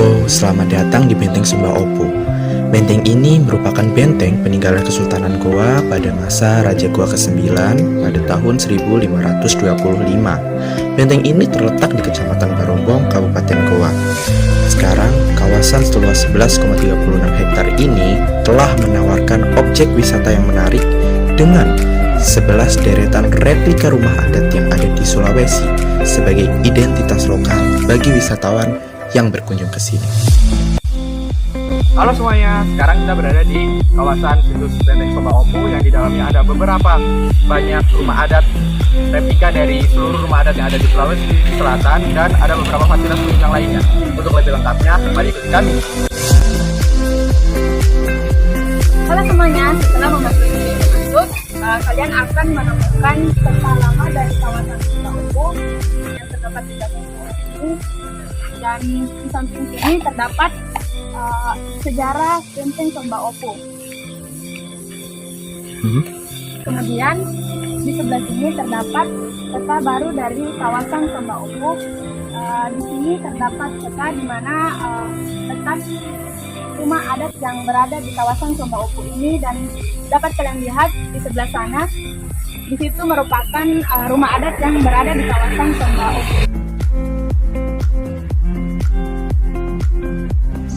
Halo, selamat datang di Benteng Sumba Opo. Benteng ini merupakan benteng peninggalan Kesultanan Goa pada masa Raja Goa ke-9 pada tahun 1525. Benteng ini terletak di Kecamatan Barombong, Kabupaten Goa. Sekarang, kawasan seluas 11,36 hektar ini telah menawarkan objek wisata yang menarik dengan 11 deretan replika rumah adat yang ada di Sulawesi sebagai identitas lokal bagi wisatawan yang berkunjung ke sini. Halo semuanya, sekarang kita berada di kawasan situs Benteng Sumba Opo yang di dalamnya ada beberapa banyak rumah adat replika dari seluruh rumah adat yang ada di Sulawesi Selatan dan ada beberapa fasilitas penunjang lainnya. Untuk lebih lengkapnya, mari ikuti kami. Halo semuanya, setelah memasuki pintu masuk, kalian akan menemukan peta lama dari kawasan Sumba Opo yang terdapat di dalam ini. Dan di samping sini terdapat sejarah Benteng Sumba Opo. Kemudian di sebelah sini terdapat peta baru dari kawasan Sumba Opo. Di sini terdapat peta di mana letak rumah adat yang berada di kawasan Sumba Opo ini, dan dapat kalian lihat di sebelah sana. Di situ merupakan rumah adat yang berada di kawasan Sumba Opo.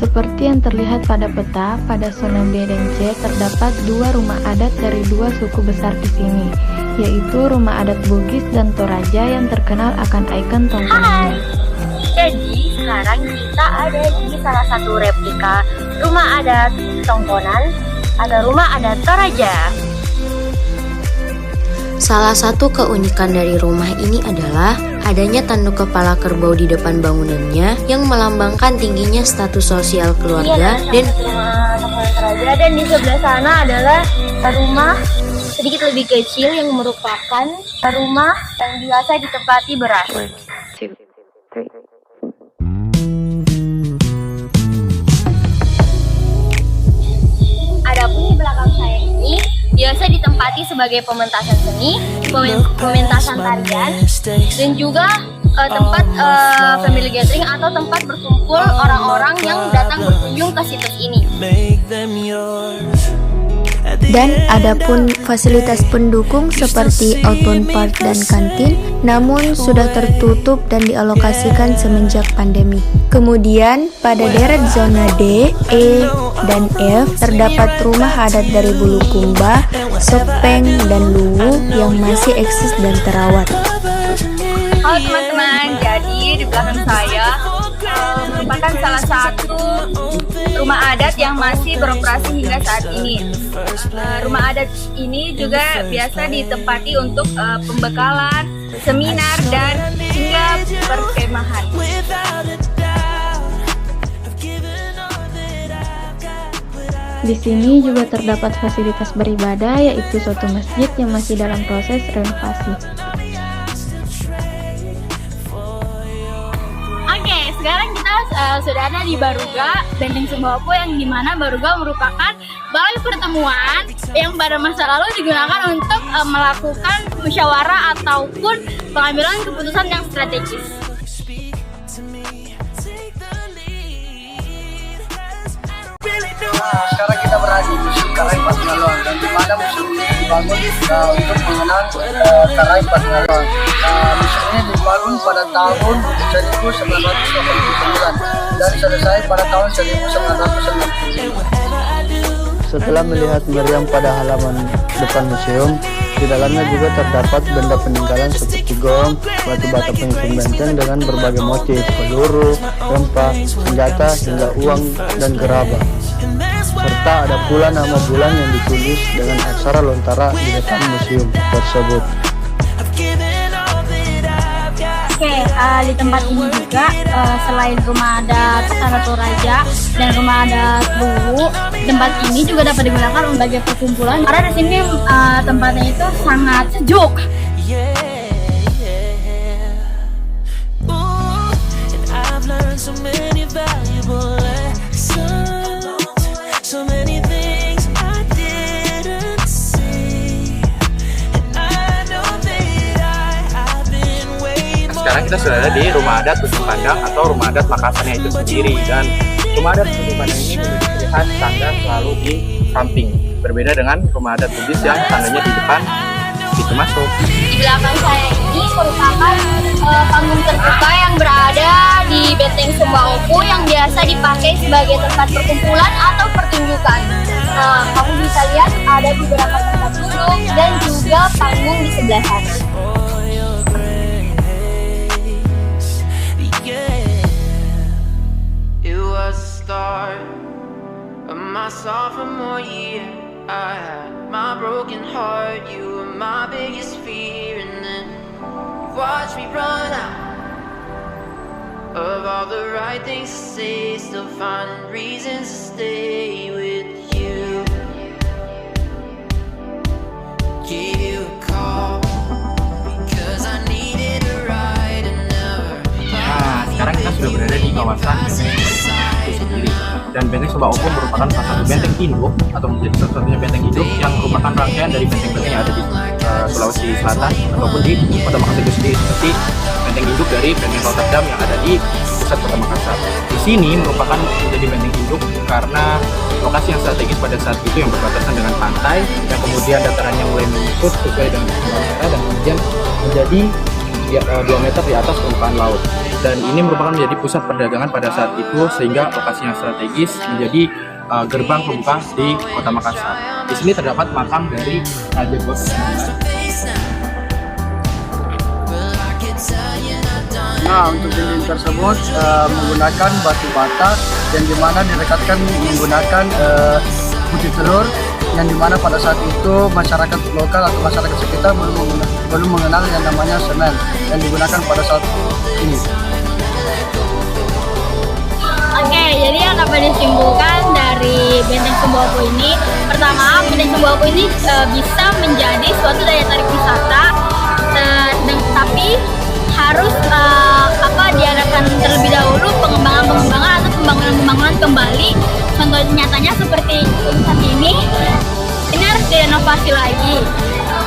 Seperti yang terlihat pada peta, pada zona B dan C terdapat dua rumah adat dari dua suku besar di sini, yaitu rumah adat Bugis dan Toraja yang terkenal akan ikon tongkonannya. Jadi sekarang kita ada di salah satu replika rumah adat Tongkonan, ada rumah adat Toraja. Salah satu keunikan dari rumah ini adalah adanya tanduk kepala kerbau di depan bangunannya yang melambangkan tingginya status sosial keluarga dan rumah Tongkonan Toraja, dan di sebelah sana adalah rumah sedikit lebih kecil yang merupakan rumah yang biasa ditempati beras. Adapun di belakang saya ini biasa ditempati sebagai pementasan seni, pementasan tarian, dan juga tempat family gathering atau tempat berkumpul orang-orang yang datang berkunjung ke situs ini. Dan adapun fasilitas pendukung seperti outbound park dan kantin, namun sudah tertutup dan dialokasikan semenjak pandemi. Kemudian pada deret zona D, E, dan F terdapat rumah adat dari Bulukumba, Sopeng, dan Luwu yang masih eksis dan terawat. Halo teman-teman, jadi di belakang saya merupakan salah satu rumah adat yang masih beroperasi hingga saat ini. Rumah adat ini juga biasa ditempati untuk pembekalan, seminar, dan hingga perkemahan. Di sini juga terdapat fasilitas beribadah, yaitu suatu masjid yang masih dalam proses renovasi. Oke, sekarang kita sudah ada di Baruga, Benteng Sumba Opo, yang dimana Baruga merupakan balai pertemuan yang pada masa lalu digunakan untuk melakukan musyawarah ataupun pengambilan keputusan yang strategis. Sekarang kita berada di Museum Karai Patungaluang, dan di mana museum ini dibangun untuk mengenang Karai Patungaluang. Museum ini dibangun pada tahun 1989 dan selesai pada tahun 1990. Setelah melihat meriam pada halaman depan museum, di dalamnya juga terdapat benda peninggalan seperti gong, batu bata penyusun benteng dengan berbagai motif, peluru, rempah, senjata, hingga uang dan gerabah. Serta ada pula nama bulan yang ditulis dengan aksara lontara di depan museum tersebut. Oke, di tempat ini juga selain rumah adat Toraja dan rumah adat Luwu, tempat ini juga dapat digunakan sebagai perkumpulan karena di sini tempatnya itu sangat sejuk. Sekarang kita sudah ada di Rumah Adat Ujung Pandang atau Rumah Adat Makasarnya itu sendiri. Dan Rumah Adat Ujung Pandang ini memiliki ciri khas tangga selalu di samping, berbeda dengan Rumah Adat Bugis yang tangganya di depan pintu masuk. Di belakang saya ini merupakan panggung terbuka yang berada di Benteng Sumba Opu yang biasa dipakai sebagai tempat perkumpulan atau pertunjukan. Nah, kamu bisa lihat ada beberapa tempat duduk dan juga panggung di sebelah sana. It was the start of my sophomore year. I had my broken heart, you were my biggest fear, and then you watched me run out of all the right things to say, still finding reasons to stay with you. Gave you a call because I needed a ride and never. Nah, sekarang kita sudah berada di kawasan Benteng itu sendiri. Dan Benteng Sumba Opu merupakan salah satu benteng induk atau menjadi satu-satunya benteng induk yang merupakan rangkaian dari benteng-benteng yang ada di Sulawesi Selatan ataupun di Kota Makassar itu sendiri, seperti benteng induk dari Benteng Rotterdam yang ada di pusat Kota Makassar. Di sini merupakan menjadi benteng induk karena lokasi yang strategis pada saat itu yang berbatasan dengan pantai, yang kemudian datarannya mulai menyusut sesuai dengan daerah dan kemudian menjadi 2 meter di atas permukaan laut. Dan ini merupakan menjadi pusat perdagangan pada saat itu, sehingga lokasi yang strategis menjadi gerbang pembuka di Kota Makassar. Di sini terdapat makam dari Raja Gua ke-9. Nah, untuk dinding tersebut menggunakan batu bata yang dimana direkatkan menggunakan putih telur, yang dimana pada saat itu masyarakat lokal atau masyarakat sekitar belum mengenal yang namanya semen yang digunakan pada saat ini. Oke, jadi yang dapat disimpulkan dari Benteng Sumba Opu ini, pertama, Benteng Sumba Opu ini bisa menjadi suatu daya tarik wisata, tapi harus diadakan terlebih dahulu pengembangan atau pembangunan kembali. Contoh nyatanya seperti saat ini harus direnovasi lagi.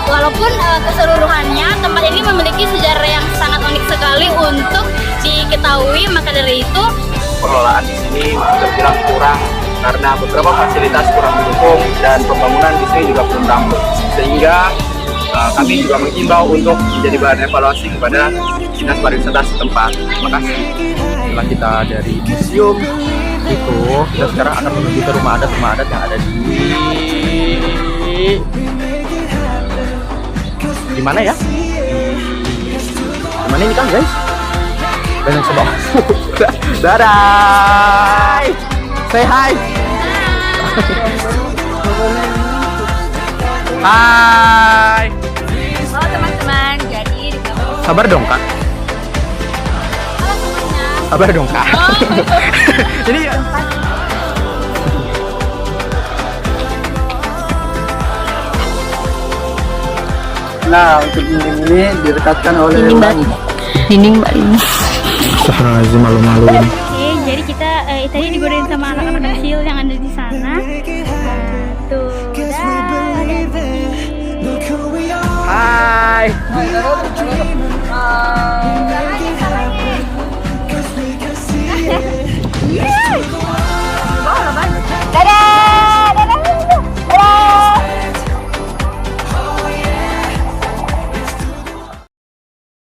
Walaupun keseluruhannya tempat ini memiliki sejarah yang sangat unik sekali untuk diketahui, maka dari itu Pengelolaan di sini terbilang kurang karena beberapa fasilitas kurang mendukung dan pembangunan di sini juga belum rampung, sehingga kami juga menghimbau untuk menjadi bahan evaluasi kepada Dinas Pariwisata setempat. Terima kasih. Setelah kita dari museum itu, kita sekarang akan menuju ke rumah adat yang ada di mana ya? Di mana ini kan, guys? Benteng Sumba Opu. Dadah. Say hi. Hai. halo teman-teman, jadi di kampung Sabar dong, Kak. Sabar dong, Kak. Jadi Nah, untuk dinding ini direkatkan oleh dinding Bali. Astagfirullahaladzim, malu-maluin. Oke, jadi kita tadi digodain sama anak-anak kecil yang ada di sana. Tuh, Hai. dah.